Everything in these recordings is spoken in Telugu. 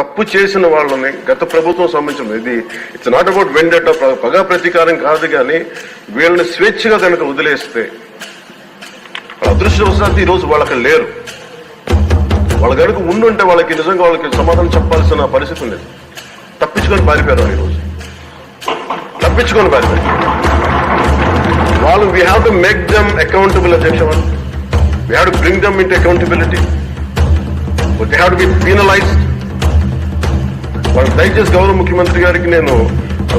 తప్పు చేసిన వాళ్ళని గత ప్రభుత్వం సంబంధించిన ఇది ఇట్స్ నాట్ అబౌట్ వెండట పగా ప్రతీకారం కాదు, కానీ వీళ్ళని స్వేచ్ఛగా కనుక వదిలేస్తే అదృష్టవశాత్తు ఈ రోజు వాళ్ళకి లేరు. వాళ్ళ కనుక ఉండుంటే వాళ్ళకి నిజంగా వాళ్ళకి సమాధానం చెప్పాల్సిన పరిస్థితి ఉండేది. తప్పించుకొని పారిపోయారు. ఈరోజు తప్పించుకొని పారిపోయారు వాళ్ళు. We have to make them accountable అధ్యక్ష. We have to bring them into accountability. They have to be penalised. వాళ్ళు దయచేసి గౌరవ ముఖ్యమంత్రి గారికి నేను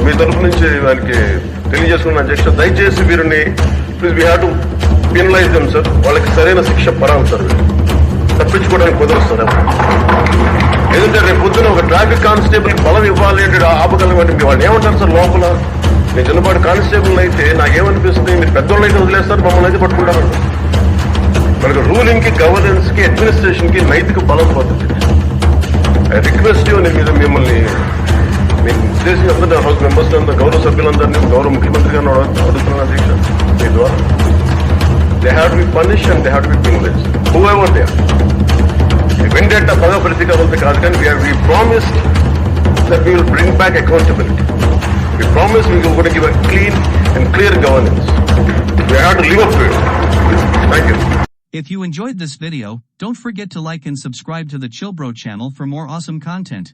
మీ తరఫు నుంచి దానికి తెలియజేసుకున్న అధ్యక్ష, దయచేసి వీరిని please we have to penalise them sir. వాళ్ళకి సరైన శిక్ష పడాలి సార్. తప్పించుకోవడానికి కుదరస్తారు. ఎందుకంటే రేపు పొద్దున ఒక ట్రాఫిక్ కానిస్టేబుల్ బలం ఇవ్వాలి అంటే ఆపగలమంటే వాళ్ళు ఏమంటారు సార్ లోపల. నేను చిన్నపాటి కానిస్టేబుల్ అయితే నాకేమనిపిస్తుంది, మీరు పెద్దోళ్ళు అయితే వదిలేస్తారు, మమ్మల్ని అయితే పట్టుకుంటారు. మనకు రూలింగ్ కి, గవర్నెన్స్ కి, అడ్మినిస్ట్రేషన్ కి నైతిక బలం పోతుంది. ఐ రిక్వెస్ట్ యూ, నేను మిమ్మల్ని మీకు చేసి అందరూ హౌస్ మెంబర్స్ గౌరవ సభ్యులందరినీ గౌరవ ముఖ్యమంత్రి గారిని అడుగుతున్నాను అధ్యక్ష, మీ ద్వారా they have to be punished and they have to be penalised whoever they are. వెండట పద ప్రతీకారంతో కాదు, కానీ we promised that we will bring back accountability. We promised we will give a clean and clear governance. We have to live up to it. Thank you. If you enjoyed this video, don't forget to like and subscribe to the Chillbro channel for more awesome content.